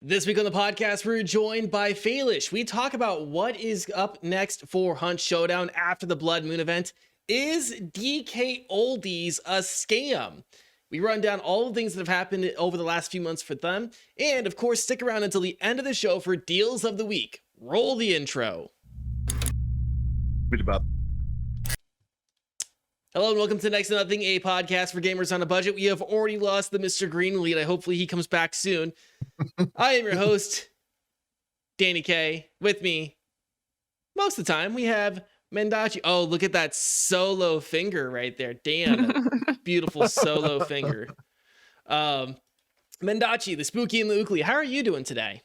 This week on the podcast, we're joined by Failish. We talk about what is up next for Hunt Showdown after the Blood Moon event. Is DKOldies a scam? We run down all the things that have happened over the last few months for them. And of course, stick around until the end of the show for Deals of the Week. Roll the intro. Hello and welcome to Next to Nothing, a podcast for gamers on a budget. We have already lost the Mr. Green lead. Hopefully he comes back soon. I am your host, Danny K. With me, most of the time, we have Mendacii. Oh, look at that solo finger right there. Damn, beautiful solo finger. Mendacii, the spooky and the ookly. How are you doing today?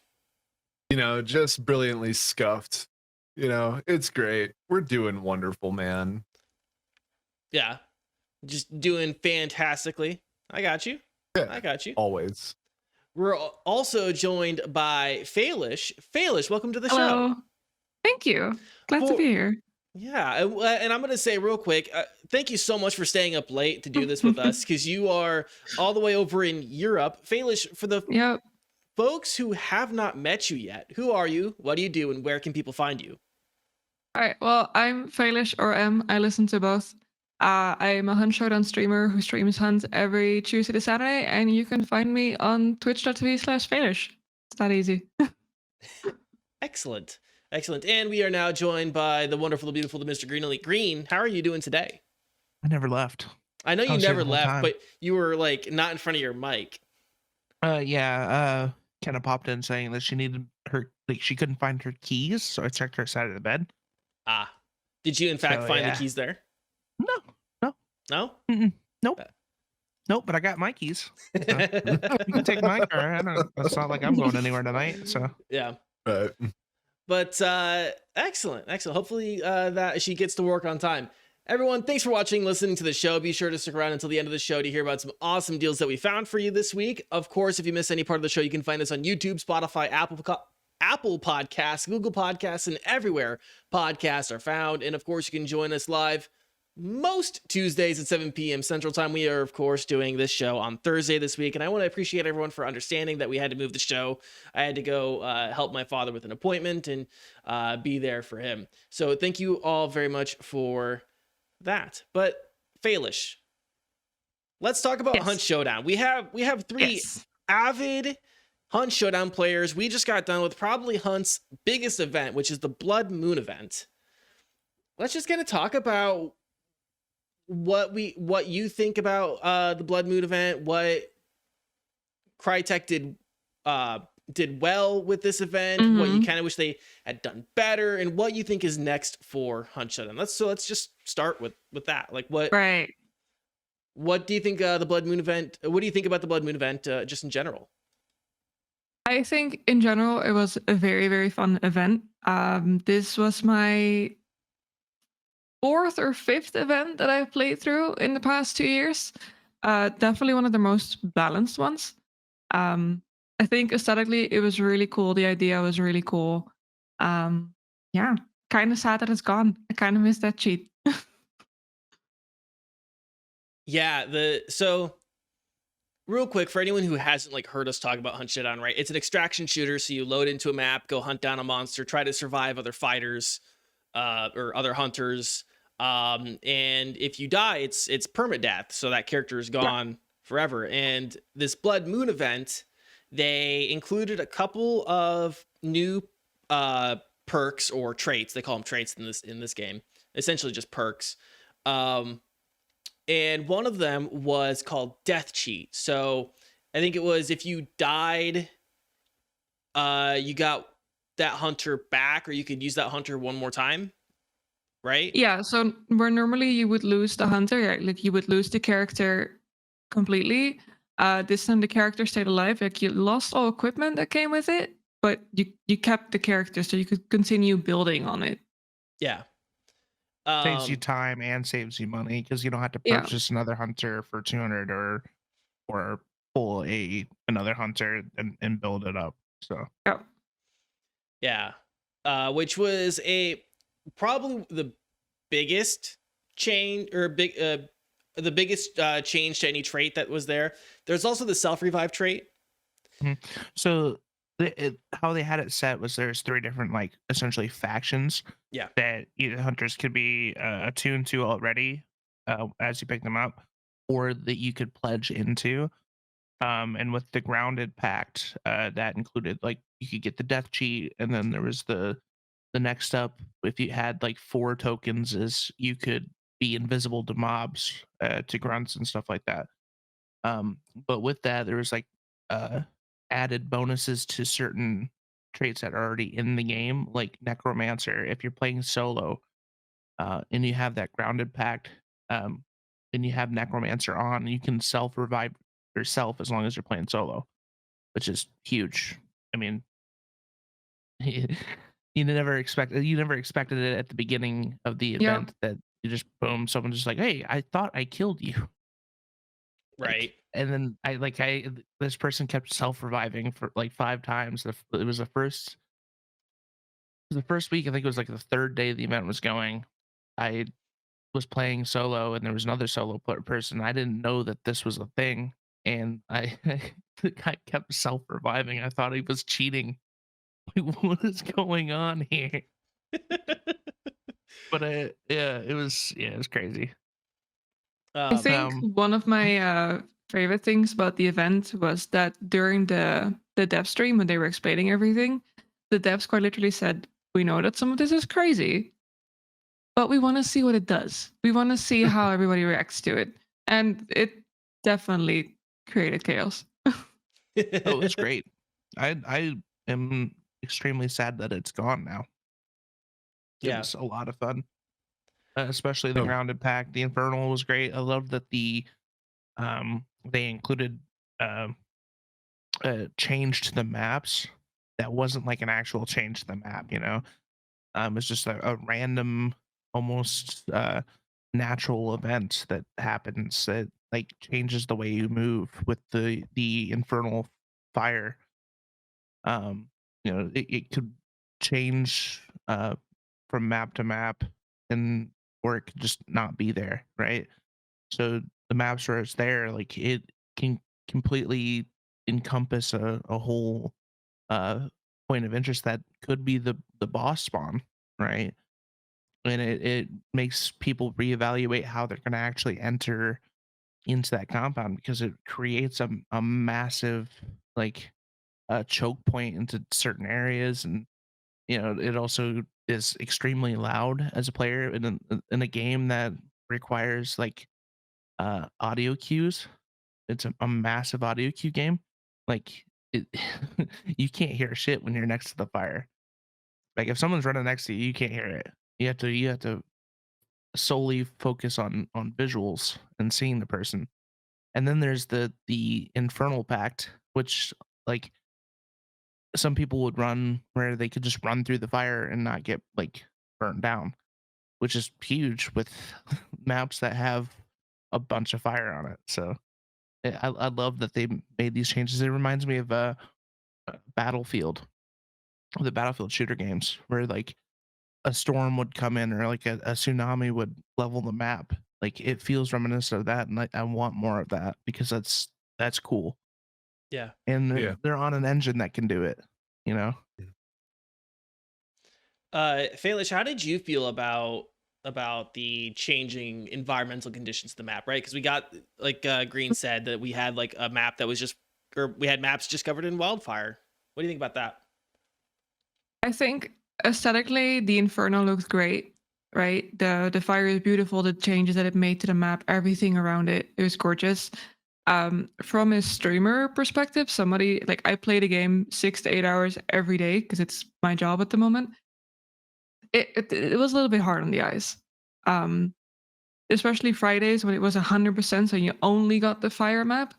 Just brilliantly scuffed. It's great. We're doing wonderful, man. Yeah, just doing fantastically. I got you. Yeah, I got you. Always. We're also joined by Failish. Failish, welcome to the Hello. show. Thank you. Glad to be here. Yeah, and I'm going to say real quick, thank you so much for staying up late to do this with us, because you are all the way over in Europe. Failish, for the folks who have not met you yet, who are you, what do you do, and where can people find you? All right, well, I'm Failish, or I listen to both. I'm a Hunt Showdown streamer who streams Hunt every Tuesday to Saturday, and you can find me on twitch.tv/Failish. It's that easy. Excellent. Excellent. And we are now joined by the wonderful, the beautiful, the Mr. Green Elite. Green, how are you doing today? I never left. I know you never left, but you were like not in front of your mic. Kenna popped in saying that she needed she couldn't find her keys, so I checked her side of the bed. Ah. Did you in fact find the keys there? No? Nope. Nope, but I got my keys. So. You can take my car. It's not like I'm going anywhere tonight. So yeah. Right. But excellent. Hopefully that she gets to work on time. Everyone, thanks for watching, listening to the show. Be sure to stick around until the end of the show to hear about some awesome deals that we found for you this week. Of course, if you miss any part of the show, you can find us on YouTube, Spotify, Apple Podcasts, Google Podcasts, and everywhere podcasts are found. And of course, you can join us live most Tuesdays at 7 p.m. Central Time. We are, of course, doing this show on Thursday this week, and I want to appreciate everyone for understanding that we had to move the show. I had to go help my father with an appointment and be there for him. So thank you all very much for that. But Failish, let's talk about Hunt Showdown. We have three avid Hunt Showdown players. We just got done with probably Hunt's biggest event, which is the Blood Moon event. Let's just kind of talk about what you think about the Blood Moon event, what Crytek did well with this event, what you kind of wish they had done better, and what you think is next for Hunt Showdown. Let's just start with that. Like what do you think the Blood Moon event? What do you think about the Blood Moon event just in general? I think in general it was a very, very fun event. This was my 4th or 5th event that I've played through in the past 2 years. Definitely one of the most balanced ones. I think aesthetically it was really cool. The idea was really cool. Kind of sad that it's gone. I kind of miss that cheat. So real quick, for anyone who hasn't heard us talk about Hunt Showdown, right? It's an extraction shooter, so you load into a map, go hunt down a monster, try to survive other fighters or other hunters. And if you die, it's permadeath, so that character is gone forever. And this Blood Moon event, they included a couple of new perks or traits. They call them traits in this game, essentially just perks. And one of them was called Death Cheat. So I think it was if you died, you got that hunter back, or you could use that hunter one more time. Right? Yeah, so where normally you would lose the hunter, you would lose the character completely. This time the character stayed alive. You lost all equipment that came with it, but you kept the character, so you could continue building on it. Yeah. Saves you time and saves you money because you don't have to purchase another hunter for 200 or pull another hunter and build it up. So which was probably the biggest change the biggest change to any trait that was there. There's also the self-revive trait. So how they had it set was there's 3 different, like, essentially factions Yeah. that either hunters could be, attuned to already, as you pick them up, or that you could pledge into. And with the grounded pact, that included, like, you could get the death cheat, and then there was the next up, if you had, like, 4 tokens, is you could be invisible to mobs, to grunts and stuff like that. But with that, there was, like, uh, added bonuses to certain traits that are already in the game, like Necromancer. If you're playing solo, and you have that grounded pact, um, and you have Necromancer on, you can self revive yourself as long as you're playing solo, which is huge. I mean, you never expected it at the beginning of the Yeah. event that you just boom, someone just like, hey, I thought I killed you. Right. And then this person kept self reviving for like 5 times. It was the first week. I think it was like the third day the event was going. I was playing solo, and there was another solo person. I didn't know that this was a thing, and the guy kept self reviving. I thought he was cheating. Like, what is going on here? But it was crazy. I think one of my favorite things about the event was that during the dev stream when they were explaining everything, the devs quite literally said, "We know that some of this is crazy, but we want to see what it does. We want to see how everybody reacts to it," and it definitely created chaos. Oh, it's great. I am extremely sad that it's gone now. It Yeah. was a lot of fun. Especially the Oh. grounded pack. The infernal was great. I love that they included change to the maps that wasn't like an actual change to the map, you know. It's just a random, almost natural event that happens that like changes the way you move with the infernal fire. You know, it could change from map to map, and or it could just not be there, right? So the maps where it's there, like it can completely encompass a whole point of interest that could be the boss spawn, right? And it makes people reevaluate how they're going to actually enter into that compound, because it creates a massive like choke point into certain areas. And you know, it also is extremely loud as a player in a game that requires like audio cues. It's a massive audio cue game. Like it, you can't hear shit when you're next to the fire. Like if someone's running next to you, you can't hear it. You have to solely focus on visuals and seeing the person. And then there's the infernal pact, which like some people would run where they could just run through the fire and not get like burnt down, which is huge with maps that have a bunch of fire on it. So I love that they made these changes. It reminds me of Battlefield, the Battlefield shooter games, where like a storm would come in or like a tsunami would level the map. Like it feels reminiscent of that, and I want more of that because that's cool. Yeah. And Yeah. they're on an engine that can do it, you know. Failish, how did you feel about the changing environmental conditions of the map, right? Because we got, like Green said, that we had like a map that was just, or we had maps just covered in wildfire. What do you think about that? I think aesthetically, the Inferno looks great, right? The fire is beautiful. The changes that it made to the map, everything around it, it was gorgeous. From a streamer perspective, somebody like I play the game 6 to 8 hours every day because it's my job at the moment. It was a little bit hard on the eyes, especially Fridays when it was 100%, so you only got the fire map.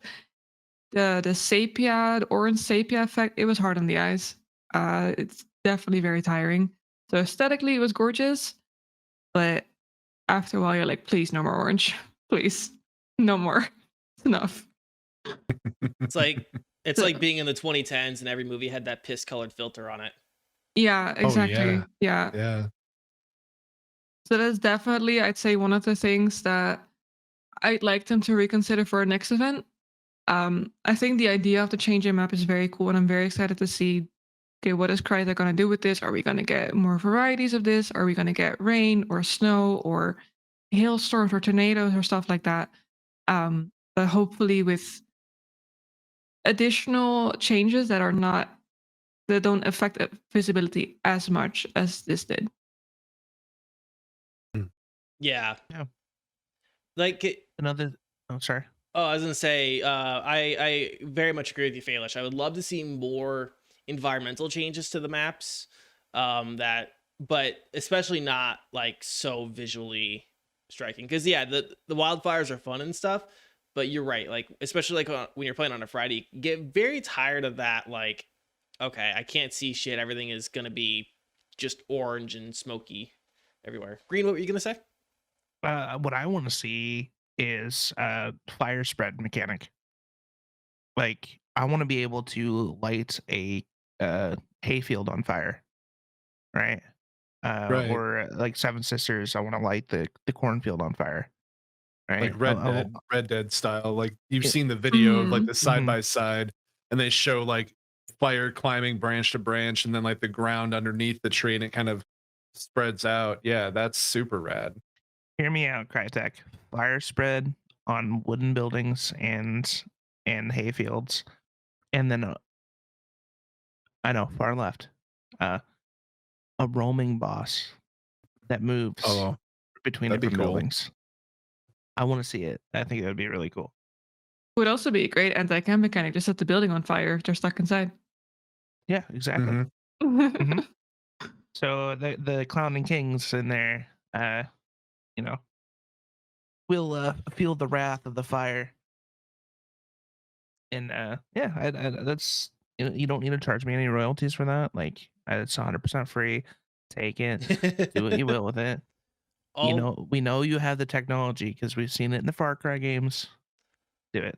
The sepia, the orange sepia effect, it was hard on the eyes. It's definitely very tiring. So aesthetically, it was gorgeous, but after a while, you're like, please, no more orange, please, no more, it's enough. It's like being in the 2010s and every movie had that piss colored filter on it. Yeah, exactly. Yeah. Yeah. So that's definitely, I'd say, one of the things that I'd like them to reconsider for our next event. I think the idea of the changing map is very cool, and I'm very excited to see okay, what is Crytek going to do with this? Are we going to get more varieties of this? Are we going to get rain or snow or hailstorms or tornadoes or stuff like that? But hopefully with additional changes that don't affect visibility as much as this did. Yeah. Yeah. Like Another. Oh, sorry. I was gonna say, I very much agree with you, Failish. I would love to see more environmental changes to the maps, but especially not like so visually striking. Because yeah, the wildfires are fun and stuff, but you're right. Like especially like when you're playing on a Friday, you get very tired of that. Like, okay, I can't see shit. Everything is gonna be just orange and smoky everywhere. Green, what were you gonna say? What I want to see is fire spread mechanic. Like I want to be able to light a hayfield on fire, right? Right. Or like Seven Sisters, I want to light the cornfield on fire, right? Like Red Dead style. Like you've Yeah. seen the video of like Mhm. the side by side, and they show like fire climbing branch to branch, and then like the ground underneath the tree, and it kind of spreads out. Yeah, that's super rad. Hear me out, Crytek. Fire spread on wooden buildings and hayfields, and then I know far left, a roaming boss that moves Oh, between that'd be different cool. buildings. I want to see it. I think that would be really cool. Would also be a great anti-cam mechanic to set the building on fire if they're stuck inside. Yeah, exactly. Mhm. So the clowning kings in there, you know, will feel the wrath of the fire. And yeah, that's you don't need to charge me any royalties for that. Like it's 100% free. Take it, do what you will with it. all We know you have the technology because we've seen it in the Far Cry games. Do it.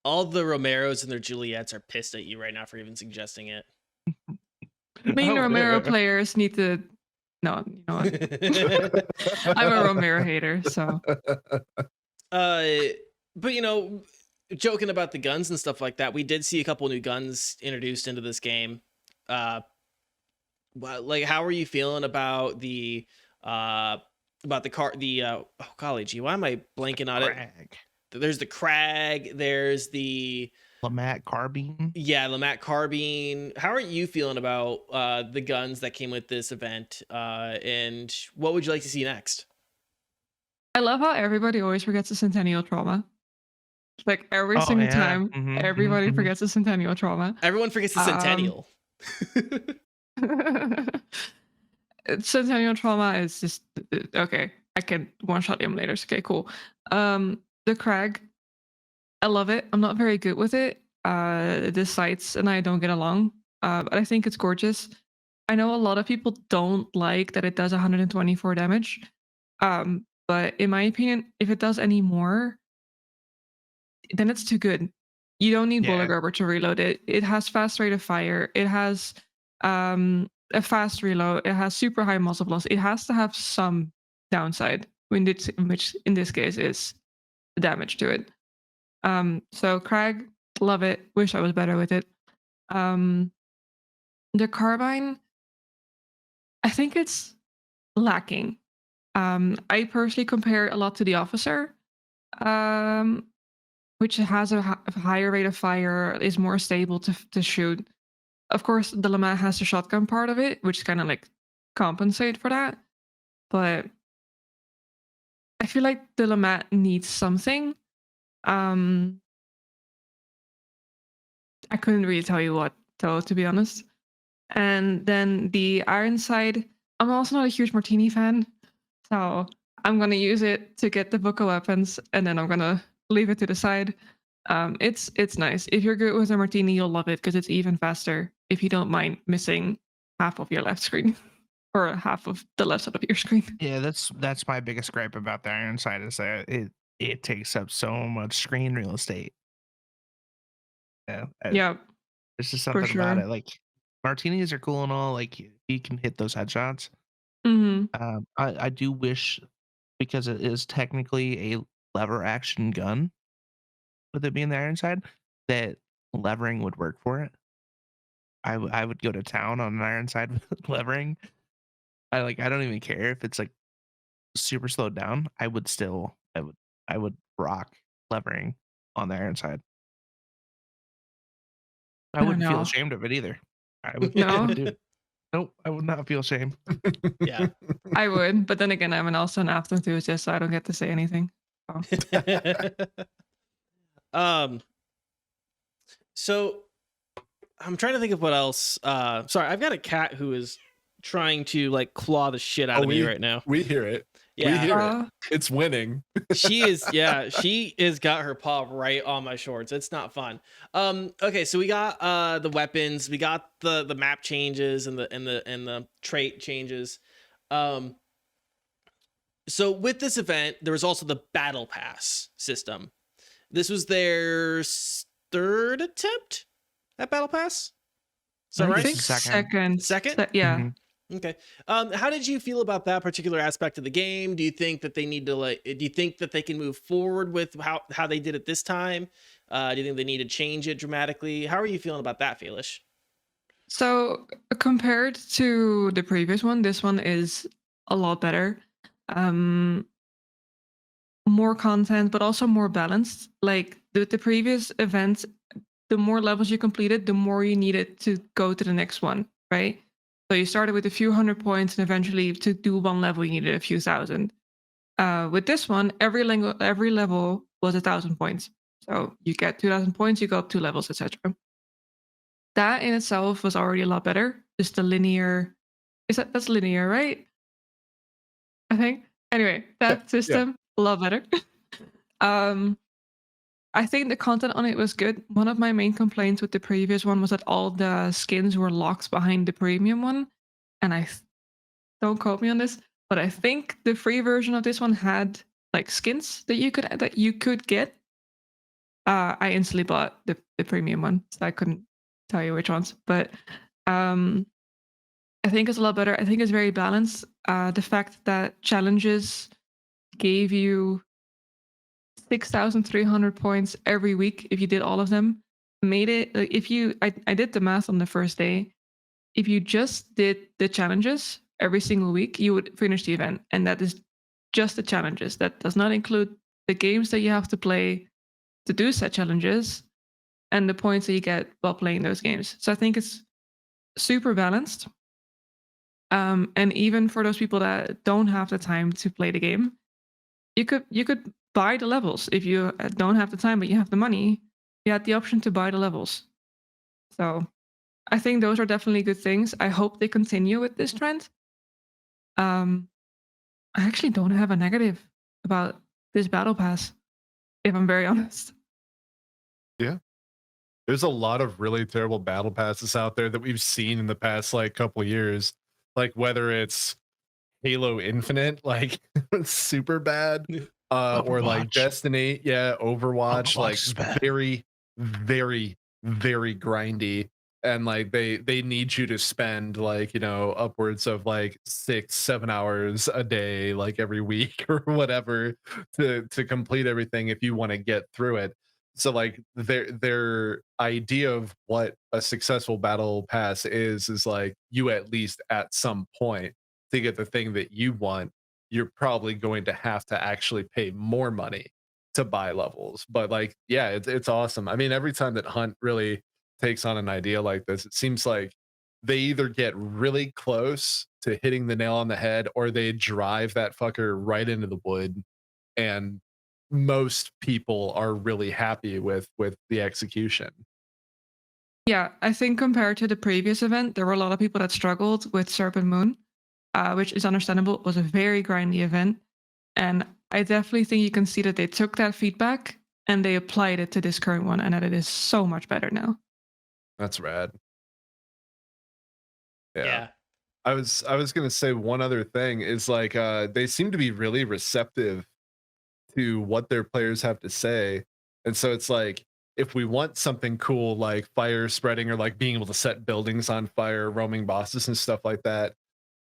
all the Romeros and their Juliets are pissed at you right now for even suggesting it. Me and Romero players need to. No, you know what? I'm a Romero hater, so. But you know, joking about the guns and stuff like that, we did see a couple new guns introduced into this game. Like, how are you feeling about the car? Oh golly, gee, why am I blanking on it? Crag. There's the Crag. There's the Lamat carbine. Yeah, Lamat carbine. How are you feeling about the guns that came with this event? And what would you like to see next? I love how everybody always forgets the Centennial trauma. Like every single time, everybody forgets the Centennial trauma. Everyone forgets the Centennial. Centennial trauma is just okay. I can one-shot emulators. Okay, cool. The Crag, I love it. I'm not very good with it. The sights and I don't get along. But I think it's gorgeous. I know a lot of people don't like that it does 124 damage. But in my opinion, if it does any more, then it's too good. You don't need bullet grabber to reload it. It has fast rate of fire. It has a fast reload. It has super high muzzle loss. It has to have some downside, which in this case is the damage to it. So Crag, love it. Wish I was better with it. The carbine, I think it's lacking. I personally compare a lot to the officer, which has a higher rate of fire, is more stable to shoot. Of course, the Lamat has the shotgun part of it, which kind of like compensate for that. But I feel like the Lamat needs something. I couldn't really tell you what, though, to be honest. And then the Ironside, I'm also not a huge Martini fan. So I'm going to use it to get the book of weapons, and then I'm going to leave it to the side. It's nice. If you're good with a Martini, you'll love it because it's even faster if you don't mind missing half of your left screen or half of the left side of your screen. Yeah, that's my biggest gripe about the Ironside is that it takes up so much screen real estate. Yeah. Yeah. There's just something about it. Like Martinis are cool and all. Like you can hit those headshots. I do wish, because it is technically a lever action gun, with it being the Ironside, that levering would work for it. I would go to town on an Ironside levering. I don't even care if it's like super slowed down. I would rock levering on the Ironside. I I don't wouldn't feel know. ashamed of it either. I No, would do it. Nope, I would not feel shame. Yeah. I would, but then again, I'm also an after enthusiast, so I don't get to say anything. Oh. So I'm trying to think of what else. Sorry, I've got a cat who is trying to like claw the shit out of me right now. We hear it. We Yeah. hear it. Uh, It's winning. She is got her paw right on my shorts. It's not fun. Okay, so we got the weapons, we got the map changes and the trait changes. So with this event, there was also the battle pass system. This was their third attempt at battle pass. Is that I think right? I think it's second. Second? Yeah. Mhm. Okay. How did you feel about that particular aspect of the game? Do you think that they need to do you think that they can move forward with how they did it this time? Do you think they need to change it dramatically? How are you feeling about that, Failish? So compared to the previous one, this one is a lot better. Um, more content, but also more balanced. Like the previous events, the more levels you completed, the more you needed to go to the next one, right? So you started with a few hundred points, and eventually to do one level, you needed a few thousand. With this one, every level was 1,000 points. So you get 2,000 points, you go up 2 levels, etc. That in itself was already a lot better. Just the linear, that's linear, right? I think. Anyway, that system a lot better. um, I think the content on it was good. One of my main complaints with the previous one was that all the skins were locked behind the premium one, and don't quote me on this, but I think the free version of this one had like skins that you could get. I instantly bought the premium one, so I couldn't tell you which ones, but um, I think it's a lot better. I think it's very balanced. The fact that challenges gave you 6,300 points every week if you did all of them made it like I did the math on the first day. If you just did the challenges every single week, you would finish the event, and that is just the challenges. That does not include the games that you have to play to do set challenges and the points that you get while playing those games. So I think it's super balanced. And even for those people that don't have the time to play the game, you could buy the levels if you don't have the time but you have the money. You had the option to buy the levels. So I think those are definitely good things. I hope they continue with this trend. I actually don't have a negative about this battle pass, if I'm very honest. Yeah. There's a lot of really terrible battle passes out there that we've seen in the past like couple years. Like whether it's Halo Infinite, like super bad, or like Overwatch. Destiny, yeah, Overwatch, Overwatch like is bad. very, very, very grindy. And like they need you to spend like, you know, upwards of like 6-7 hours a day, like every week or whatever, to complete everything if you want to get through it. So like their idea of what a successful battle pass is like you at least at some point to get the thing that you want, you're probably going to have to actually pay more money to buy levels. But like, yeah, it's awesome. I mean, every time that Hunt really takes on an idea like this, it seems like they either get really close to hitting the nail on the head or they drive that fucker right into the wood. And most people are really happy with the execution. Yeah, I think compared to the previous event, there were a lot of people that struggled with Serpent Moon, which is understandable. It was a very grindy event. And I definitely think you can see that they took that feedback and they applied it to this current one, and that it is so much better now. That's rad. Yeah. I was gonna say one other thing is like they seem to be really receptive to what their players have to say. And so it's like if we want something cool like fire spreading or like being able to set buildings on fire, roaming bosses and stuff like that,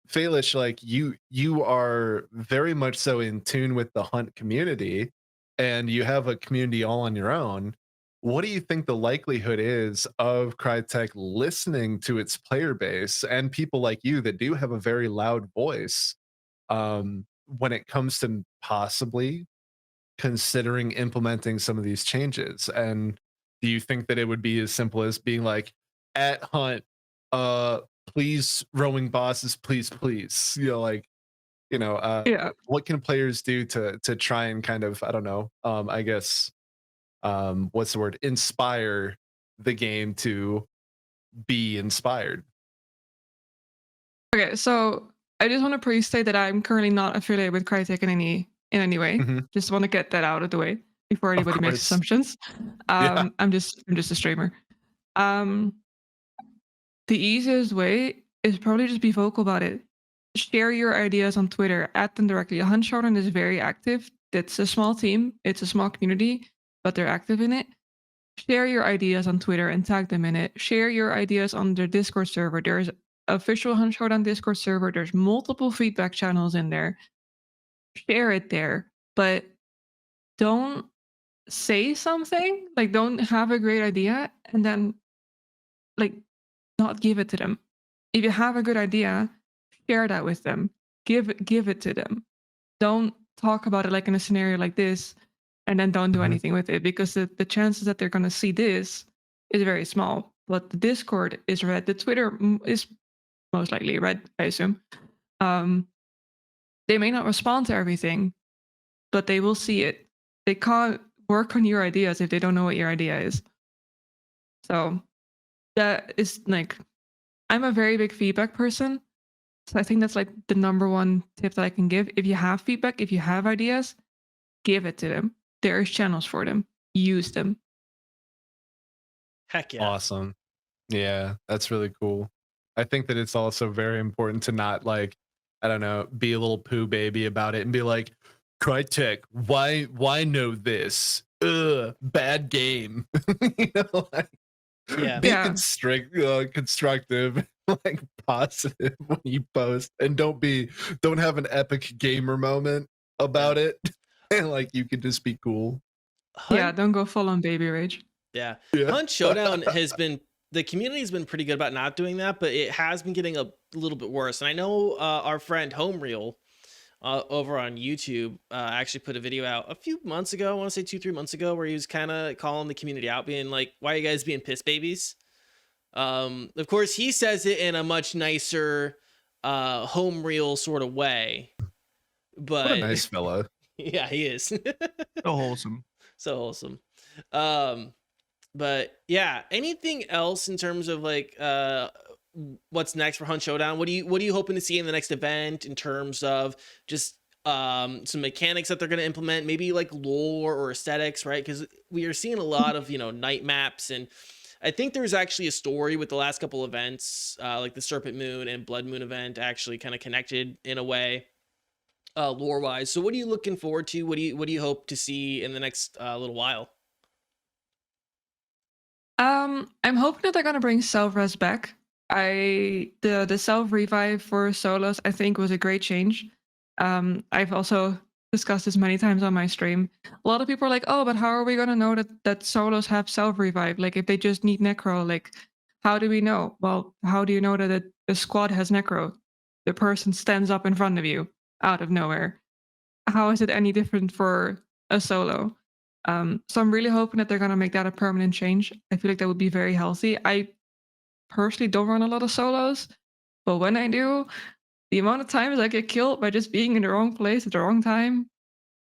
Failish, like you are very much so in tune with the Hunt community and you have a community all on your own. what do you think the likelihood is of Crytek listening to its player base and people like you that do have a very loud voice, when it comes to possibly considering implementing some of these changes? And do you think that it would be as simple as being like, at Hunt, uh please, rowing bosses, please, like, Yeah. what can players do to try and kind of, I don't know, I guess, what's the word, inspire the game to be inspired? Okay, so I just want to pre-state that I'm currently not affiliated with Crytek in any way. Mhm. Just want to get that out of the way before Of anybody makes course. assumptions. Yeah. I'm just a streamer. Um, the easiest way is probably just be vocal about it. Share your ideas on Twitter, at them directly. Hunt Showdown is very active. It's a small team, it's a small community, but they're active in it. Share your ideas on Twitter and tag them in it. Share your ideas on their Discord server. There's official Hunt Showdown Discord server. There's multiple feedback channels in there. Share it there, but don't say something, like don't have a great idea and then like not give it to them. If you have a good idea, share that with them. Give it to them. Don't talk about it like in a scenario like this and then don't do Mhm. anything with it, because the chances that they're going to see this is very small. But the Discord is read, the Twitter is most likely read, I assume. They may not respond to everything, but they will see it. They can't work on your ideas if they don't know what your idea is. So that is like, I'm a very big feedback person. So I think that's like the number one tip that I can give. If you have feedback, if you have ideas, give it to them. There's channels for them. Use them. Heck yeah. Awesome. Yeah, that's really cool. I think that it's also very important to not, like, I don't know, be a little poo baby about it and be like, Crytek, why know this? Ugh, bad game. Like, Yeah. be Yeah. constructive, like positive when you post, and don't have an epic gamer moment about it. And like, you can just be cool. Yeah, Hunt, don't go full on baby rage. yeah. Yeah. Hunt Showdown has been, the community has been pretty good about not doing that, but it has been getting a little bit worse. And I know our friend Homereel over on YouTube actually put a video out a few months ago. I want to say 2-3 months ago, where he was kind of calling the community out, being like, "Why are you guys being piss babies?" Of course, he says it in a much nicer, Homereel sort of way, What a but nice fella. yeah, he is So wholesome. so wholesome. Um, but yeah, anything else in terms of like what's next for Hunt Showdown? What are you hoping to see in the next event in terms of just some mechanics that they're going to implement, maybe like lore or aesthetics, right? Because we are seeing a lot of, night maps, and I think there's actually a story with the last couple events, like the Serpent Moon and Blood Moon event, actually kind of connected in a way, lore wise. So what are you looking forward to? What do you hope to see in the next little while? I'm hoping that they're gonna bring self-res back. The self-revive for solos, I think, was a great change. I've also discussed this many times on my stream. A lot of people are like, "Oh, but how are we gonna know that solos have self-revive? Like, if they just need necro, like, how do we know?" Well, how do you know that a squad has necro? The person stands up in front of you out of nowhere. How is it any different for a solo? So I'm really hoping that they're gonna make that a permanent change. I feel like that would be very healthy. I personally don't run a lot of solos, but when I do, the amount of times I get killed by just being in the wrong place at the wrong time,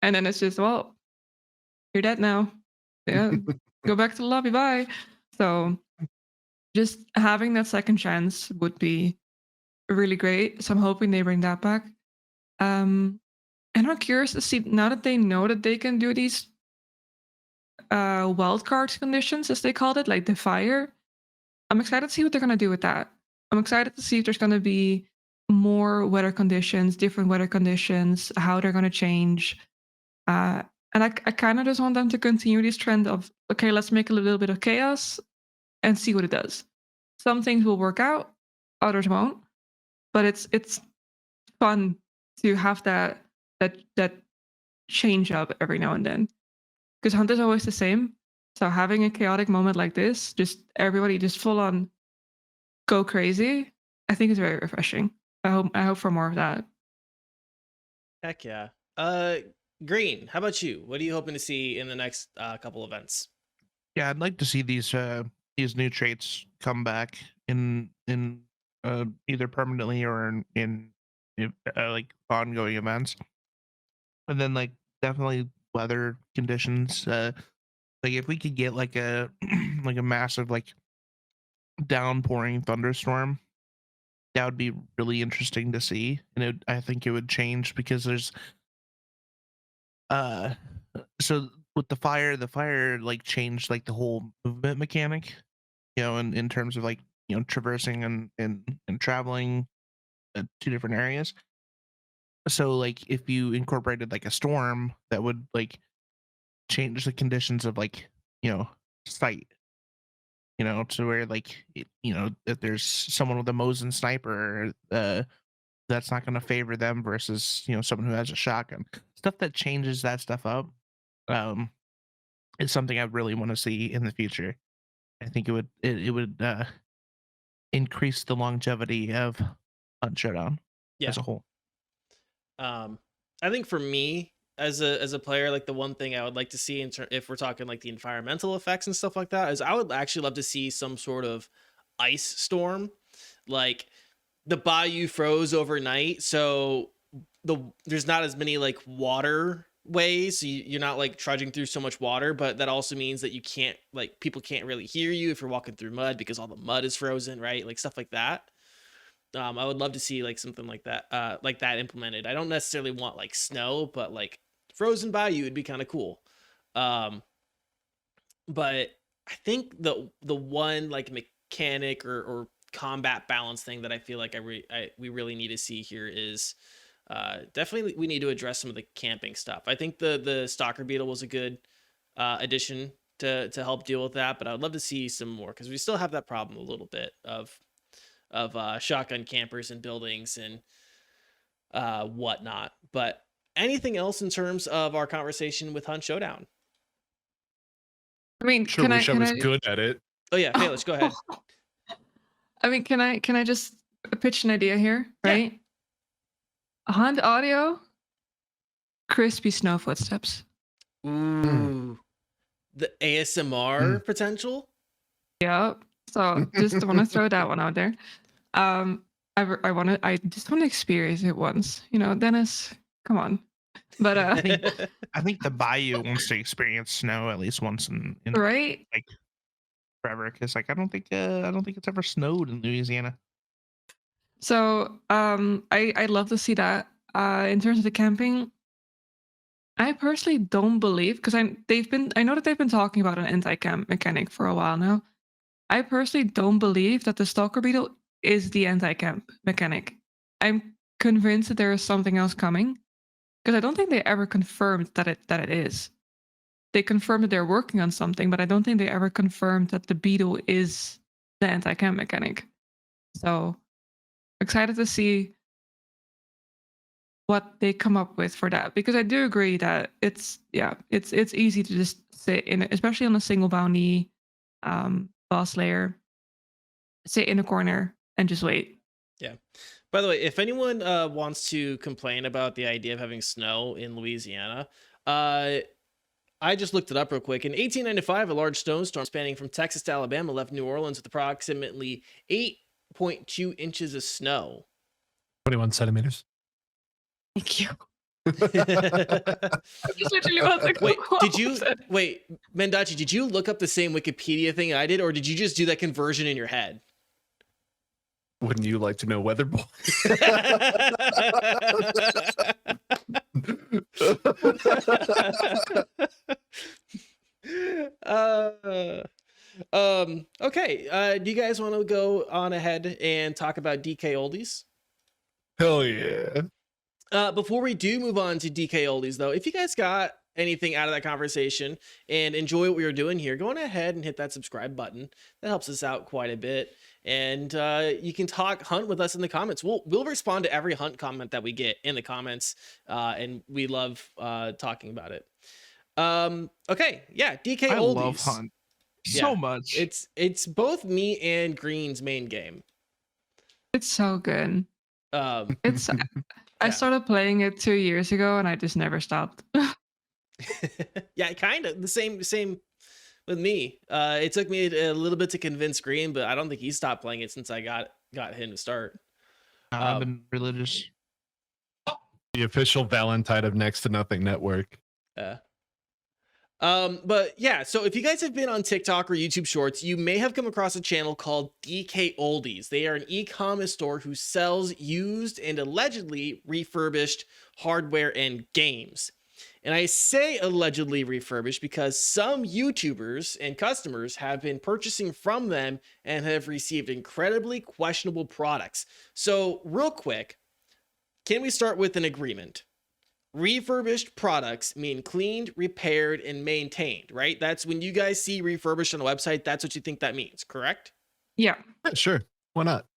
and then it's just, well, you're dead now. Yeah, go back to the lobby, bye. So just having that second chance would be really great. So I'm hoping they bring that back. And I'm curious to see, now that they know that they can do these wildcard conditions, as they called it, like the fire. I'm excited to see what they're gonna do with that. I'm excited to see if there's gonna be more weather conditions, different weather conditions, how they're gonna change. And I kind of just want them to continue this trend of, okay, let's make a little bit of chaos and see what it does. Some things will work out, others won't. But it's fun to have that change up every now and then. Because Hunt is always the same. So having a chaotic moment like this, just everybody just full on go crazy, I think is very refreshing. I hope for more of that. Heck yeah. Green, how about you? What are you hoping to see in the next couple events? Yeah, I'd like to see these new traits come back in either permanently or in like ongoing events. And then like definitely weather conditions. Like if we could get like a like a massive like downpouring thunderstorm, that would be really interesting to see. And I think it would change because there's uh so with the fire like changed like the whole movement mechanic, you know, in terms of like, you know, traversing and traveling two different areas. So like if you incorporated like a storm that would like change the conditions of like, you know, sight, you know, to where like you know, if there's someone with a Mosin sniper, that's not going to favor them versus, you know, someone who has a shotgun. Stuff that changes that stuff up um is something I really want to see in the future. I think it would increase the longevity of Hunt Showdown Yeah. as a whole. I think for me as a player, like the one thing I would like to see if we're talking like the environmental effects and stuff like that, is I would actually love to see some sort of ice storm. Like the bayou froze overnight, so there's not as many like water ways, so you're not like trudging through so much water, but that also means that you can't, like, people can't really hear you if you're walking through mud because all the mud is frozen, right? Like stuff like that. I would love to see like something like that implemented. I don't necessarily want like snow, but like frozen bayou would be kind of cool. Um, but I think the one like mechanic or combat balance thing that I feel like we really need to see here is definitely we need to address some of the camping stuff. I think the Stalker Beetle was a good addition to help deal with that, but I would love to see some more because we still have that problem a little bit of shotgun campers in buildings and whatnot. But anything else in terms of our conversation with Hunt Showdown? I mean, Sure can wish I can was I? good at it. Oh yeah, Failish, go ahead. I mean, can I just pitch an idea here, Yeah. right? Hunt audio, crispy snow footsteps. Ooh, the ASMR potential. Yep. So just want to throw that one out there. I just want to experience it once. You know, Dennis, come on. But I think the Bayou wants to experience snow at least once in right? like forever because like I don't think it's ever snowed in Louisiana. So I'd love to see that. In terms of the camping, I personally don't believe because I know that they've been talking about an anti-camp mechanic for a while now. I personally don't believe that the Stalker Beetle is the anti-camp mechanic. I'm convinced that there is something else coming because I don't think they ever confirmed that it is. They confirmed that they're working on something, but I don't think they ever confirmed that the Beetle is the anti-camp mechanic. So excited to see what they come up with for that because I do agree that it's easy to just sit in, especially on a single bounty boss layer, sit in a corner and just wait. Yeah. By the way, if anyone wants to complain about the idea of having snow in Louisiana, I just looked it up real quick. In 1895, a large snowstorm spanning from Texas to Alabama left New Orleans with approximately 8.2 inches of snow. 21 centimeters. Thank you. Just literally was like, wait, Mendacii, did you look up the same Wikipedia thing I did, or did you just do that conversion in your head? Wouldn't you like to know, Weather Boy? Okay. Do you guys want to go on ahead and talk about DKOldies? Hell yeah. Before we do move on to DKOldies, though, if you guys got anything out of that conversation and enjoy what we were doing here, go on ahead and hit that subscribe button. That helps us out quite a bit. And you can talk Hunt with us in the comments. We'll respond to every Hunt comment that we get in the comments, and we love talking about it. Okay, yeah, DK I Oldies. love Hunt so much. It's both me and Green's main game. It's so good. Um, It's I Yeah. started playing it 2 years ago and I just never stopped. yeah, kind of the same with me. It took me a little bit to convince Green, but I don't think he stopped playing it since I got him to start. I've been religious. The official Valentine of Next to Nothing Network. But yeah, so if you guys have been on TikTok or YouTube Shorts, you may have come across a channel called DKOldies. They are an e-commerce store who sells used and allegedly refurbished hardware and games. And I say allegedly refurbished because some YouTubers and customers have been purchasing from them and have received incredibly questionable products. So real quick, can we start with an agreement? Refurbished products mean cleaned, repaired, and maintained, right? That's when you guys see refurbished on a website, that's what you think that means, correct? Yeah. Yeah, sure. Why not?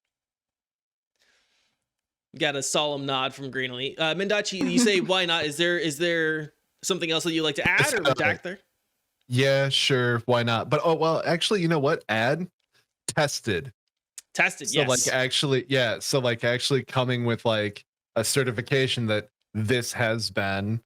Got a solemn nod from Greenlee. Mendacii, you say why not? Is there something else that you'd like to add or redact there? Yeah, sure. Why not? But well, actually, you know what? Add tested. Tested, So yes. like actually, yeah. So like actually coming with like a certification that this has been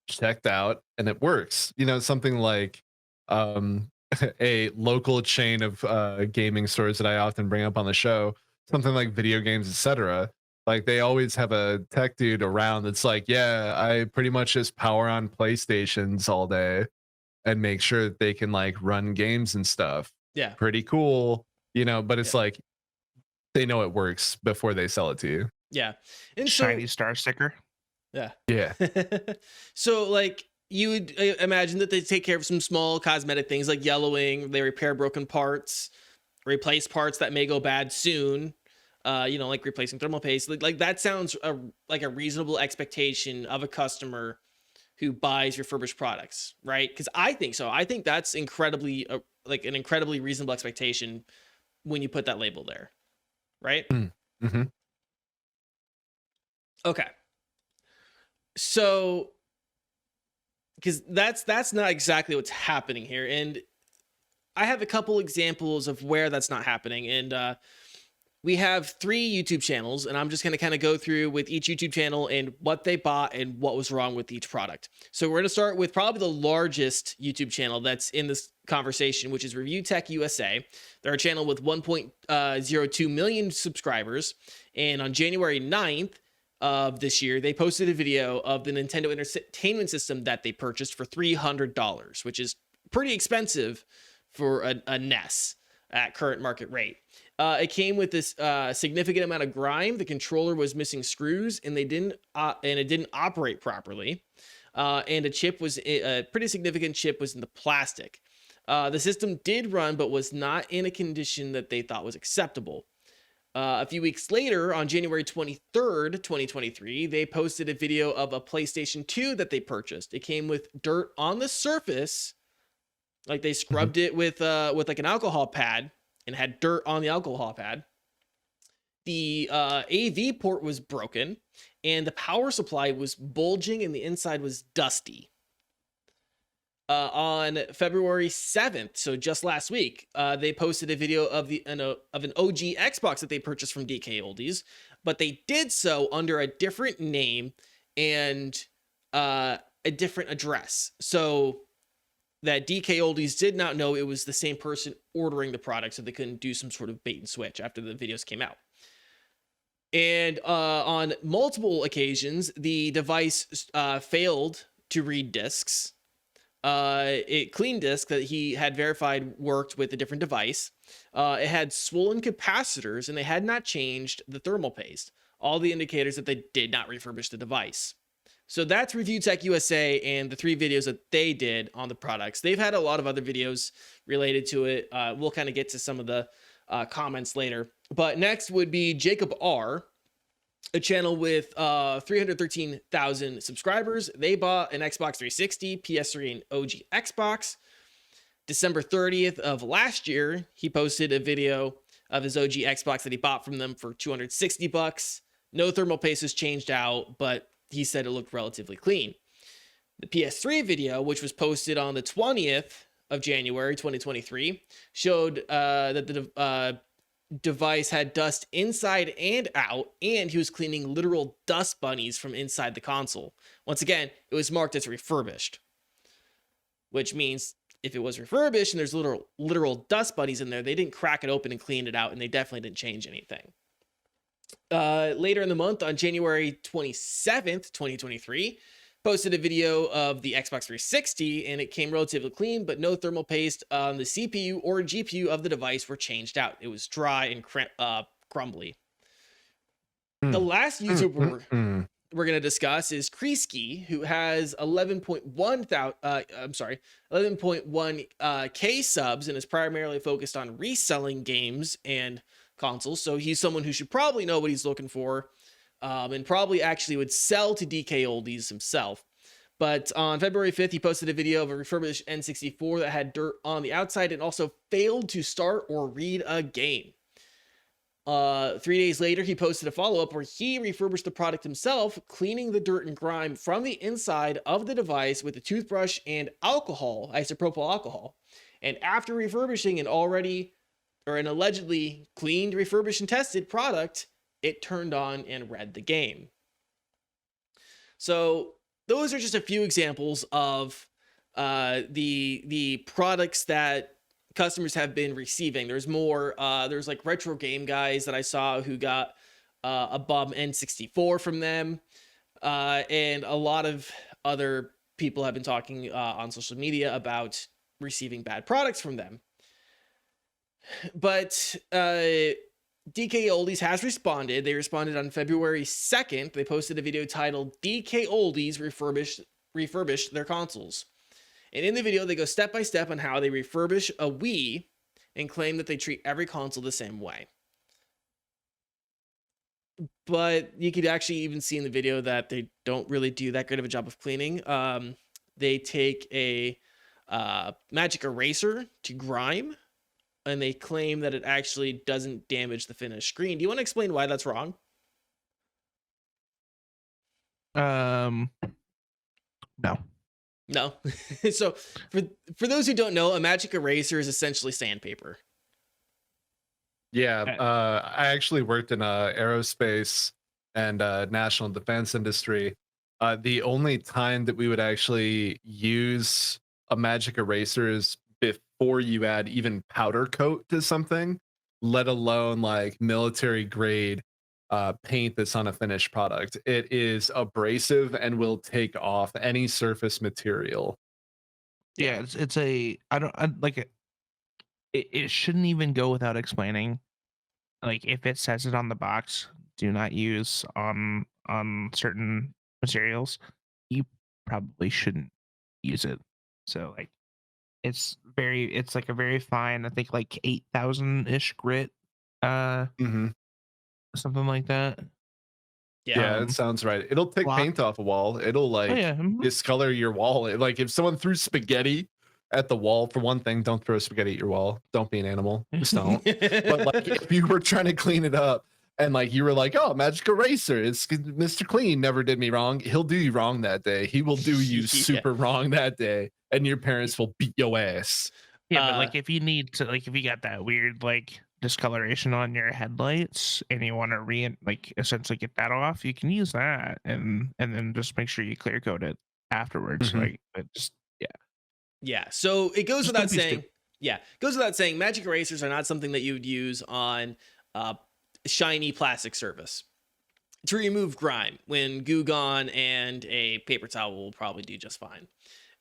checked out and it works. You know, something like a local chain of gaming stores that I often bring up on the show, something like video games, etc. Like they always have a tech dude around that's like, yeah, I pretty much just power on PlayStations all day and make sure that they can like run games and stuff. Yeah. Pretty cool, you know, but it's like they know it works before they sell it to you. Yeah. And Shiny star sticker. Yeah. Yeah. So like you would imagine that they take care of some small cosmetic things like yellowing, they repair broken parts, replace parts that may go bad soon. You know, like replacing thermal paste. Like that sounds like a reasonable expectation of a customer who buys refurbished products, right? Because I think so. I think that's incredibly like an incredibly reasonable expectation when you put that label there, right? Mm-hmm. Okay. So, because that's not exactly what's happening here, and I have a couple examples of where that's not happening, and we have 3 YouTube channels, and I'm just going to kind of go through with each YouTube channel and what they bought and what was wrong with each product. So we're going to start with probably the largest YouTube channel that's in this conversation, which is Review Tech USA. They're a channel with 1.02 million subscribers, and on January 9th of this year, they posted a video of the Nintendo Entertainment System that they purchased for $300, which is pretty expensive for a NES at current market rate. It came with this significant amount of grime. The controller was missing screws, and it didn't operate properly. And a pretty significant chip was in the plastic. The system did run, but was not in a condition that they thought was acceptable. A few weeks later, on January 23rd, 2023, they posted a video of a PlayStation 2 that they purchased. It came with dirt on the surface, like they scrubbed it with like an alcohol pad, and had dirt on the alcohol pad. The AV port was broken, and the power supply was bulging, and the inside was dusty. On February 7th, so just last week, they posted a video of an OG Xbox that they purchased from DKOldies, but they did so under a different name and a different address. So that DKOldies did not know it was the same person ordering the product, so they couldn't do some sort of bait and switch after the videos came out. And on multiple occasions, the device failed to read discs. It clean disk that he had verified worked with a different device. It had swollen capacitors, and they had not changed the thermal paste. All the indicators that they did not refurbish the device. So that's Review Tech USA and the 3 videos that they did on the products. They've had a lot of other videos related to it. We'll kind of get to some of the comments later. But next would be Jacob R., a channel with 313,000 subscribers. They bought an Xbox 360, PS3, and OG Xbox. December 30th of last year, he posted a video of his OG Xbox that he bought from them for $260. No thermal paste was changed out, but he said it looked relatively clean. The PS3 video, which was posted on the 20th of January 2023, showed that the device had dust inside and out, and he was cleaning literal dust bunnies from inside the console. Once again, it was marked as refurbished, which means if it was refurbished and there's literal dust bunnies in there, they didn't crack it open and clean it out, and they definitely didn't change anything. Later in the month, on January 27th, 2023, posted a video of the Xbox 360, and it came relatively clean, but no thermal paste on the CPU or GPU of the device were changed out. It was dry and crumbly. The last YouTuber we're going to discuss is Kreesky, who has 11.1 K subs and is primarily focused on reselling games and consoles. So he's someone who should probably know what he's looking for, and probably actually would sell to DKOldies himself. But on February 5th, he posted a video of a refurbished N64 that had dirt on the outside and also failed to start or read a game. 3 days later, he posted a follow-up where he refurbished the product himself, cleaning the dirt and grime from the inside of the device with a toothbrush and alcohol, isopropyl alcohol. And after refurbishing an allegedly cleaned, refurbished, and tested product, it turned on and read the game. So those are just a few examples of the products that customers have been receiving. There's more. There's like retro game guys that I saw who got a bum N64 from them, and a lot of other people have been talking on social media about receiving bad products from them. But DKOldies has responded. They responded on February 2nd. They posted a video titled DKOldies refurbished their consoles. And in the video, they go step by step on how they refurbish a Wii and claim that they treat every console the same way. But you could actually even see in the video that they don't really do that good of a job of cleaning. They take a magic eraser to grime, and they claim that it actually doesn't damage the finished screen. Do you want to explain why that's wrong? No. No. So for those who don't know, a magic eraser is essentially sandpaper. Yeah, I actually worked in aerospace and national defense industry. The only time that we would actually use a magic eraser is before you add even powder coat to something, let alone like military grade paint that's on a finished product. It is abrasive and will take off any surface material. Yeah, it's a I like it. It shouldn't even go without explaining. Like if it says it on the box, do not use on certain materials, you probably shouldn't use it. So like it's like a very fine, I think like 8,000-ish grit, something like that. Yeah, it sounds right. It'll take paint off a wall. It'll like discolor your wall. Like if someone threw spaghetti at the wall, for one thing, don't throw spaghetti at your wall. Don't be an animal. Just don't. But like if you were trying to clean it up and like you were like, oh, magic eraser, it's Mr. Clean never did me wrong. He'll do you wrong that day. He will do you super wrong that day, and your parents will beat your ass. Yeah, but like if you need to, like if you got that weird like discoloration on your headlights and you want to essentially get that off, you can use that and then just make sure you clear coat it afterwards. Like but just yeah. So it goes without saying. Yeah, goes without saying. Magic erasers are not something that you would use on shiny plastic surface to remove grime. When Goo Gone and a paper towel will probably do just fine.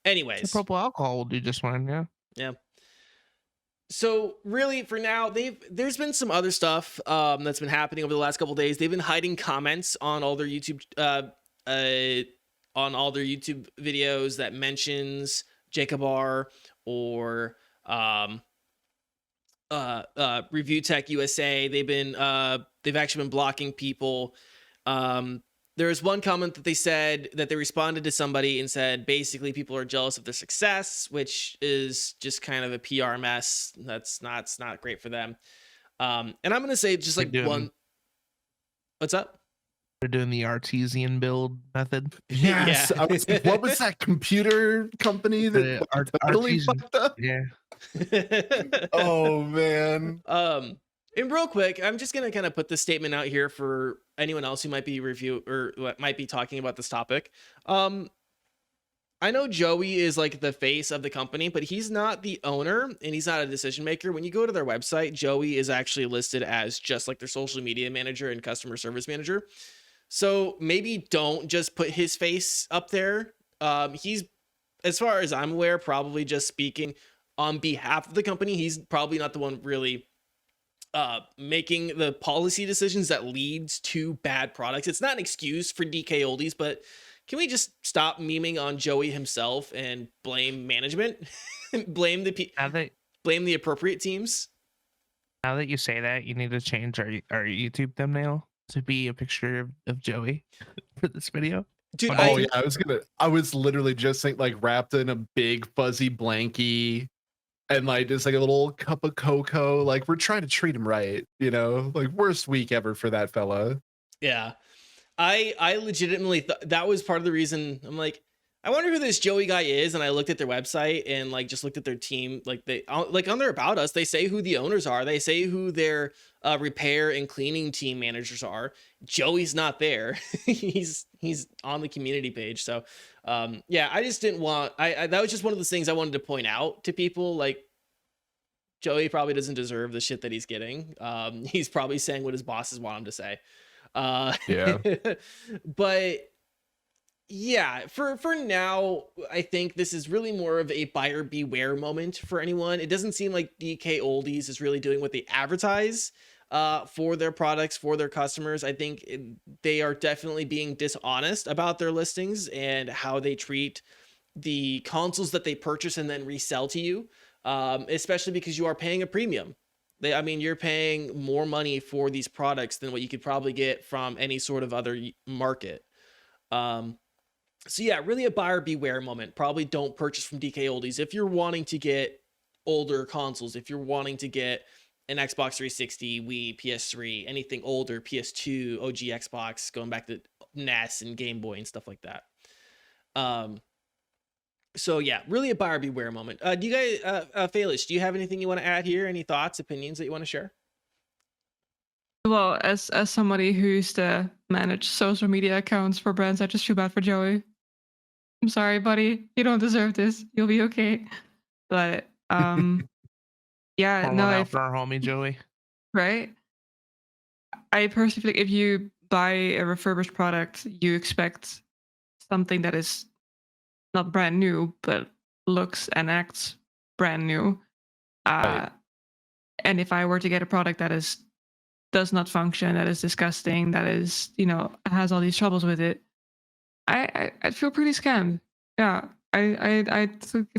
Anyways, propyl alcohol will do just fine. Yeah. Yeah. So really, for now, there's been some other stuff that's been happening over the last couple of days. They've been hiding comments on all their YouTube videos that mentions Jacob R or Review Tech USA. They've actually been blocking people. There was one comment that they said that they responded to somebody and said basically people are jealous of their success, which is just kind of a PR mess. It's not great for them. And I'm gonna say just like one. What's up? They're doing the artesian build method. Yes, Yeah. I was like, what was that computer company The that art, totally artesian. fucked up? Yeah. Oh man. And real quick, I'm just gonna kind of put this statement out here for anyone else who might be might be talking about this topic. I know Joey is like the face of the company, but he's not the owner and he's not a decision maker. When you go to their website, Joey is actually listed as just like their social media manager and customer service manager. So maybe don't just put his face up there. He's, as far as I'm aware, probably just speaking on behalf of the company. He's probably not the one really making the policy decisions that leads to bad products. It's not an excuse for DKOldies, but can we just stop memeing on Joey himself and blame management? blame blame the appropriate teams? Now that you say that, you need to change our YouTube thumbnail to be a picture of Joey for this video. Dude, Oh yeah, I was literally just saying, like, wrapped in a big fuzzy blankie and like just like a little cup of cocoa. Like, we're trying to treat him right, you know? Like, worst week ever for that fella. Yeah. I legitimately thought that was part of the reason. I'm like, I wonder who this Joey guy is, and I looked at their website and like just looked at their team. Like they like on their About Us, they say who the owners are. They say who their repair and cleaning team managers are. Joey's not there. he's on the community page. So yeah, I just didn't want. I that was just one of those things I wanted to point out to people. Like, Joey probably doesn't deserve the shit that he's getting. He's probably saying what his bosses want him to say. Yeah. But yeah, for now, I think this is really more of a buyer beware moment for anyone. It doesn't seem like DKOldies is really doing what they advertise for their products, for their customers. I think they are definitely being dishonest about their listings and how they treat the consoles that they purchase and then resell to you, especially because you are paying a premium. I mean, you're paying more money for these products than what you could probably get from any sort of other market. So yeah, really a buyer beware moment. Probably don't purchase from DKOldies if you're wanting to get older consoles. If you're wanting to get an Xbox 360, Wii, PS3, anything older, PS2, OG Xbox, going back to NES and Game Boy and stuff like that. So yeah, really a buyer beware moment. Do you guys, Failish, do you have anything you want to add here? Any thoughts, opinions that you want to share? Well, as somebody who used to manage social media accounts for brands, I just feel bad for Joey. I'm sorry, buddy. You don't deserve this. You'll be okay. But yeah, Pour no, one out for our homie Joey. right. I personally feel like if you buy a refurbished product, you expect something that is not brand new, but looks and acts brand new. Right. And if I were to get a product that does not function, that is disgusting, that is, has all these troubles with it, I'd feel pretty scammed. Yeah, I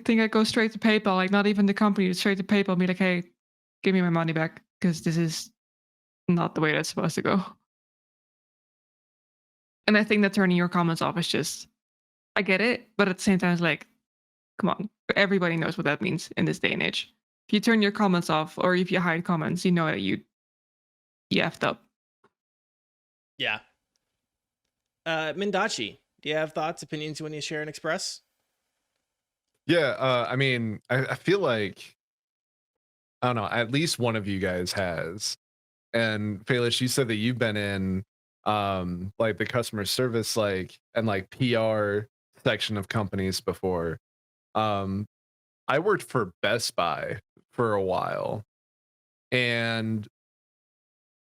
think I'd go straight to PayPal, like not even the company, straight to PayPal, and be like, hey, give me my money back because this is not the way that's supposed to go. And I think that turning your comments off is just, I get it, but at the same time, it's like, come on, everybody knows what that means in this day and age. If you turn your comments off or if you hide comments, you know that you effed up. Yeah. Mendacii, do you have thoughts, opinions you want to share and express? Yeah, I mean, I feel like, I don't know, at least one of you guys has. And Failish, you said that you've been in like the customer service and like PR section of companies before. I worked for Best Buy for a while, and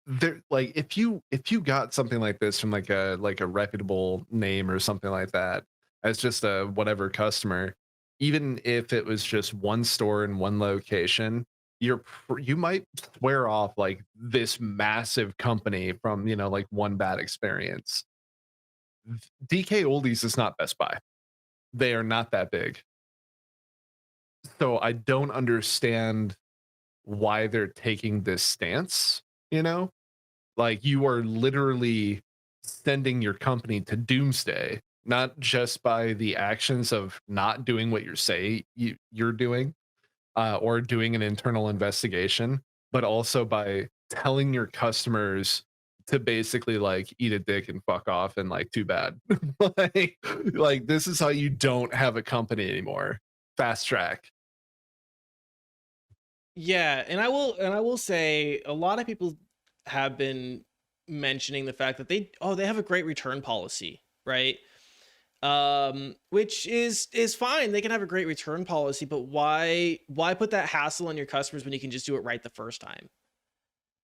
there, like, if you got something like this from like a reputable name or something like that as just a whatever customer, even if it was just one store in one location, you might swear off like this massive company from like one bad experience. DKOldies is not Best Buy. They are not that big. So I don't understand why they're taking this stance, Like, you are literally sending your company to doomsday, not just by the actions of not doing what you're doing, or doing an internal investigation, but also by telling your customers to basically like eat a dick and fuck off and like too bad. Like this is how you don't have a company anymore. Fast track. Yeah, and I will say a lot of people have been mentioning the fact that they have a great return policy, right? Which is fine. They can have a great return policy, but why put that hassle on your customers when you can just do it right the first time?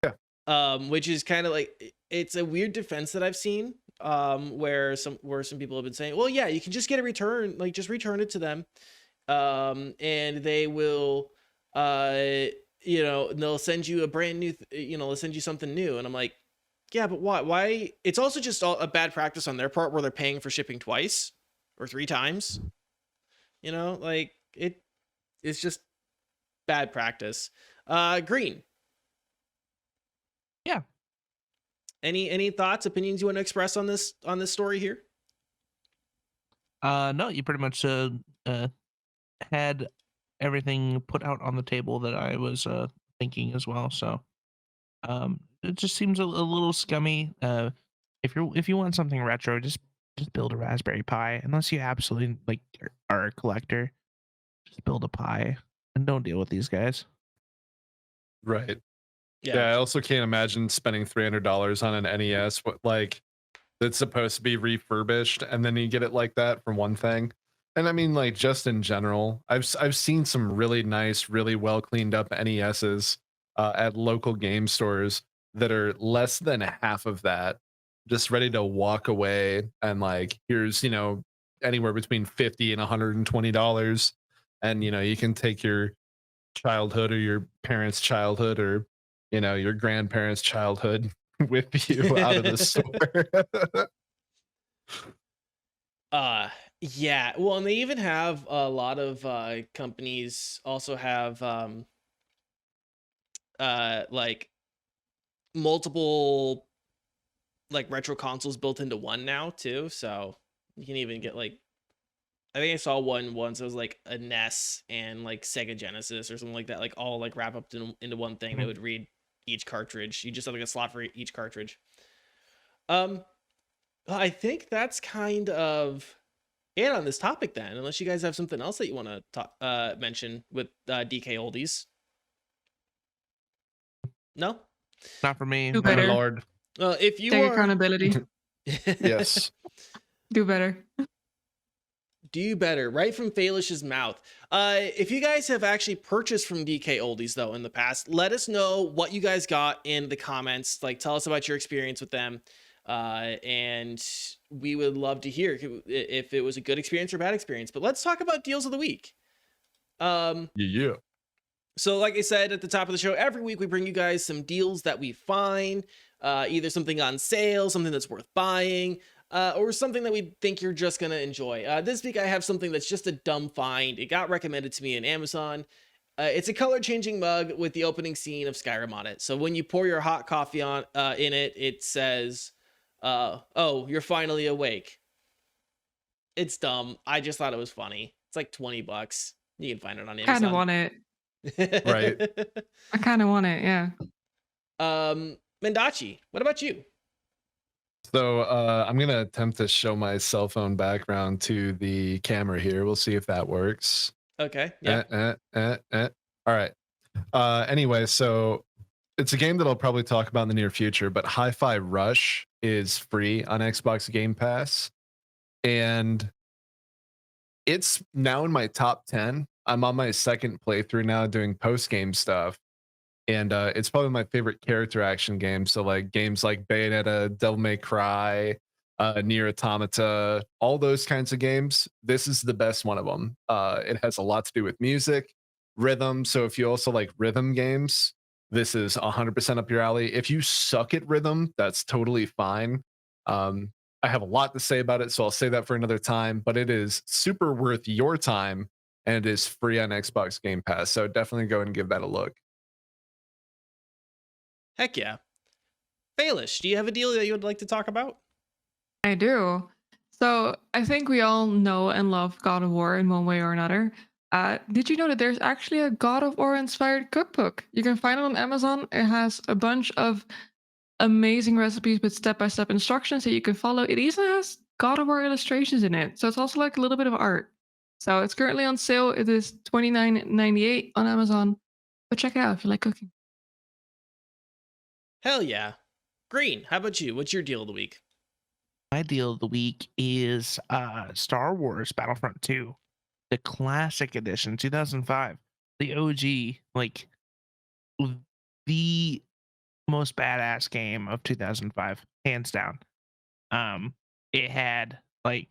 Yeah. Which is kind of like, it's a weird defense that I've seen, where some people have been saying, well, yeah, you can just get a return, like just return it to them, and they will, they'll send you a brand new, they'll send you something new, and I'm like, yeah, but why? It's also just a bad practice on their part where they're paying for shipping twice or 3 times. Like it's just bad practice. Green. Yeah. Any thoughts, opinions you want to express on this story here? No, you pretty much had everything put out on the table that I was thinking as well. So it just seems a little scummy. If you want something retro, just build a Raspberry Pi. Unless you absolutely like are a collector, just build a Pi and don't deal with these guys. Right. Yeah, I also can't imagine spending $300 on an NES, like that's supposed to be refurbished, and then you get it like that from one thing. And I mean, like just in general, I've seen some really nice, really well cleaned up NESs at local game stores that are less than half of that, just ready to walk away. And like, here's anywhere between $50 and $120, and you can take your childhood or your parents' childhood or your grandparents' childhood with you out of the store. Yeah, well, and they even have a lot of companies also have like multiple like retro consoles built into one now too, so you can even get like, I think I saw one once. It was like a NES and like Sega Genesis or something like that, like all like wrap up into one thing. They would read each cartridge. You just have like a slot for each cartridge. I think that's kind of it on this topic then, unless you guys have something else that you want to talk mention with DKOldies. No, not for me. Do My better. lord. If you Take are accountability. Yes. Do better. Do better, right from Failish's mouth. If you guys have actually purchased from DKOldies though in the past, let us know what you guys got in the comments. Like, tell us about your experience with them, and we would love to hear if it was a good experience or bad experience. But let's talk about deals of the week. Yeah. So like I said at the top of the show, every week we bring you guys some deals that we find, either something on sale, something that's worth buying, or something that we think you're just going to enjoy. This week I have something that's just a dumb find. It got recommended to me on Amazon. It's a color changing mug with the opening scene of Skyrim on it. So when you pour your hot coffee on in it, it says, oh, you're finally awake. It's dumb. I just thought it was funny. It's like $20. You can find it on Amazon. Kind of want it. Right. I kind of want it. Yeah. Mendacii, what about you? So I'm gonna attempt to show my cell phone background to the camera here. We'll see if that works. Okay. Yeah. All right. Anyway, so it's a game that I'll probably talk about in the near future, but Hi-Fi Rush is free on Xbox Game Pass, and it's now in my top 10. I'm on my second playthrough now doing post-game stuff, and it's probably my favorite character action game. So like games like Bayonetta, Devil May Cry, Nier Automata, all those kinds of games, this is the best one of them. It has a lot to do with music, rhythm. So if you also like rhythm games, this is 100% up your alley. If you suck at rhythm, that's totally fine. I have a lot to say about it, so I'll say that for another time, but it is super worth your time, and it is free on Xbox Game Pass. So definitely go and give that a look. Heck yeah. Failish, do you have a deal that you would like to talk about? I do. So I think we all know and love God of War in one way or another. Did you know that there's actually a God of War inspired cookbook? You can find it on Amazon. It has a bunch of amazing recipes with step-by-step instructions that you can follow. It even has God of War illustrations in it, so it's also like a little bit of art. So it's currently on sale. It is $29.98 on Amazon, but check it out if you like cooking. Hell yeah. Green, how about you? What's your deal of the week? My deal of the week is Star Wars Battlefront 2, the classic edition, 2005, the OG, like the most badass game of 2005, hands down. It had like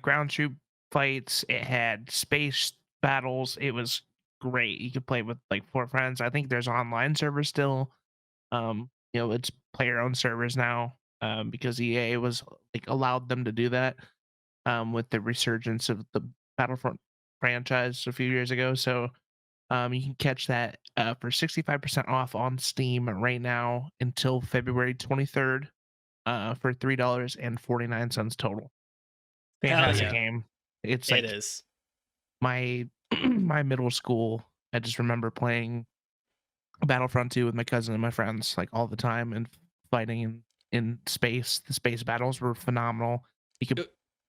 ground troop fights, it had space battles. It was great. You could play with like 4 friends. I think there's online servers still. It's player owned servers now, because EA was like allowed them to do that, with the resurgence of the Battlefront franchise a few years ago. So you can catch that for 65% off on Steam right now until February 23rd, for $3.49 total. Hell Fantastic yeah. game. It's It like is. my my middle school. I just remember playing Battlefront 2 with my cousin and my friends like all the time and fighting in space. The space battles were phenomenal. You could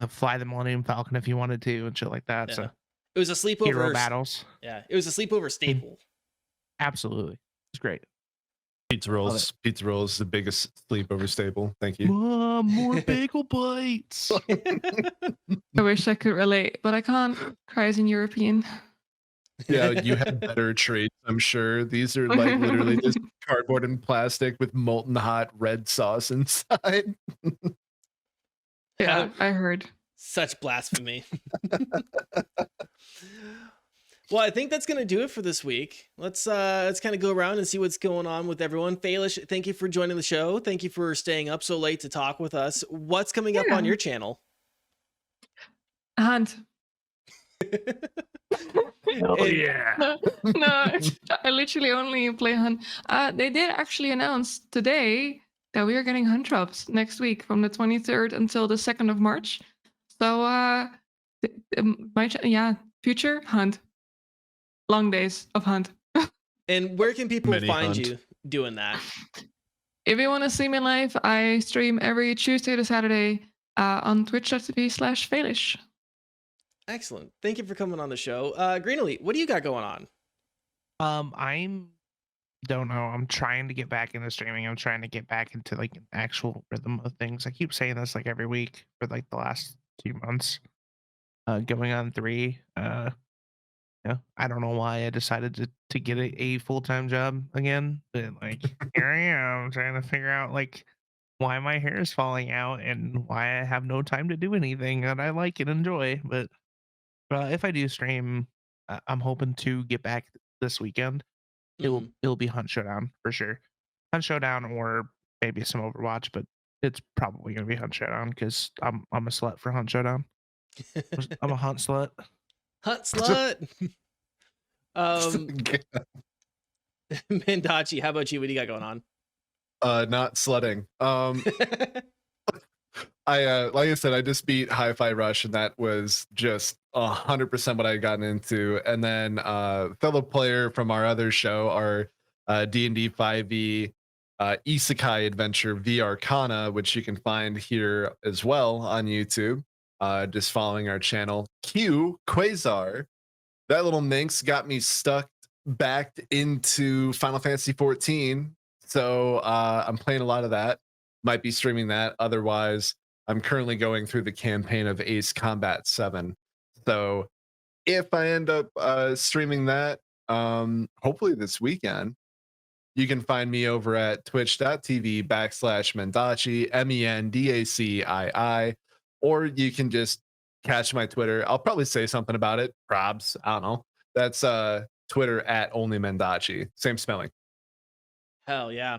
fly the Millennium Falcon if you wanted to and shit like that. Yeah. So It was a sleepover. hero battles. Yeah, it was a sleepover staple. Absolutely. It's great. Pizza rolls. Pizza rolls is the biggest sleepover staple. Thank you. Mom, more bagel bites. I wish I could relate, but I can't. Cries in European. Yeah, you had better traits, I'm sure. These are like literally just cardboard and plastic with molten hot red sauce inside. Yeah, I heard. Such blasphemy. Well, I think that's gonna do it for this week. Let's kind of go around and see what's going on with everyone. Failish, thank you for joining the show. Thank you for staying up so late to talk with us. What's coming up on your channel? Hunt. Oh yeah. No, I literally only play Hunt. They did actually announce today that we are getting Hunt drops next week from the 23rd until the 2nd of March. So, future Hunt. Long days of Hunt. And where can people Many find Hunt. you doing that? If you want to see me live, I stream every Tuesday to Saturday on twitch.tv/Failish. Excellent. Thank you for coming on the show. Greenlee, what do you got going on? I'm don't know. I'm trying to get back into streaming. I'm trying to get back into like an actual rhythm of things. I keep saying this like every week for like the last 2 months. Going on 3. I don't know why I decided to get a full-time job again, but like here I am trying to figure out like why my hair is falling out and why I have no time to do anything that I like and enjoy. But if I do stream, I'm hoping to get back this weekend. It'll be Hunt Showdown for sure. Hunt Showdown or maybe some Overwatch, but it's probably gonna be Hunt Showdown because I'm a slut for Hunt Showdown. I'm a Hunt slut. Hunt slut. Mendacii, how about you? What do you got going on? Not sledding. I like I said, I just beat Hi-Fi Rush, and that was just 100% what I had gotten into. And then fellow player from our other show, our D&D 5e Isekai adventure V Arcana, which you can find here as well on YouTube. Just following our channel. Q Quasar, that little minx got me stuck back into Final Fantasy 14. So I'm playing a lot of that. Might be streaming that. Otherwise, I'm currently going through the campaign of Ace Combat 7. So if I end up streaming that, hopefully this weekend, you can find me over at twitch.tv/Mendacii, MENDACII, or you can just catch my Twitter. I'll probably say something about it. Probs, I don't know. That's Twitter at only Mendacii. Same spelling. Hell yeah.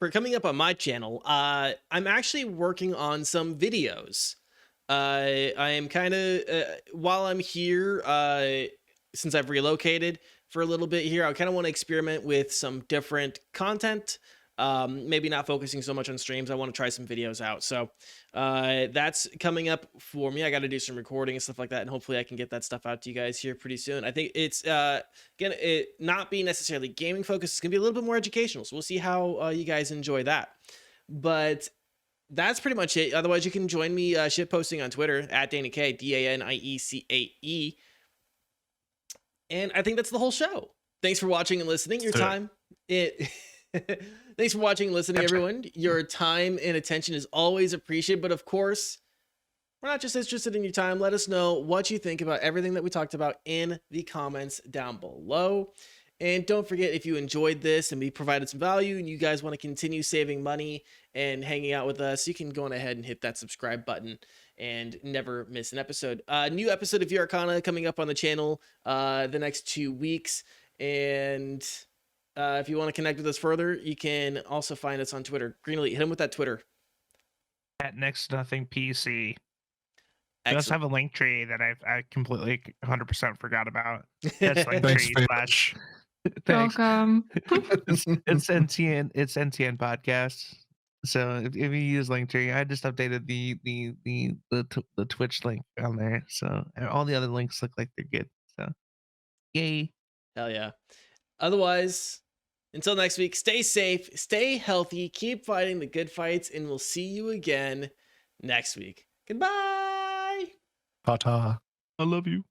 For coming up on my channel, I'm actually working on some videos. I am kind of while I'm here, since I've relocated for a little bit here, I kind of want to experiment with some different content. Maybe not focusing so much on streams. I want to try some videos out. So that's coming up for me. I got to do some recording and stuff like that, and hopefully I can get that stuff out to you guys here pretty soon. I think it's again, it not being necessarily gaming focused. It's gonna be a little bit more educational. So we'll see how you guys enjoy that. But that's pretty much it. Otherwise, you can join me shit posting on Twitter at DaniCae, DANIECAE. And I think that's the whole show. Thanks for watching and listening. Your time. Thanks for watching and listening, everyone. Your time and attention is always appreciated. But of course, we're not just interested in your time. Let us know what you think about everything that we talked about in the comments down below. And don't forget, if you enjoyed this and we provided some value and you guys want to continue saving money and hanging out with us, you can go on ahead and hit that subscribe button and never miss an episode. New episode of View Arcana coming up on the channel the next 2 weeks. And if you want to connect with us further, you can also find us on Twitter. Greenlee, hit him with that Twitter. At Next Nothing PC. Excellent. I also have a link tree that I completely 100% forgot about. That's like Thanks, tree Failish. Thanks. Welcome. It's NTN podcast. So if you use Linktree, I just updated the Twitch link on there. So all the other links look like they're good. So yay. Hell yeah. Otherwise, until next week, stay safe, stay healthy, keep fighting the good fights, and we'll see you again next week. Goodbye. Ta-ta. I love you.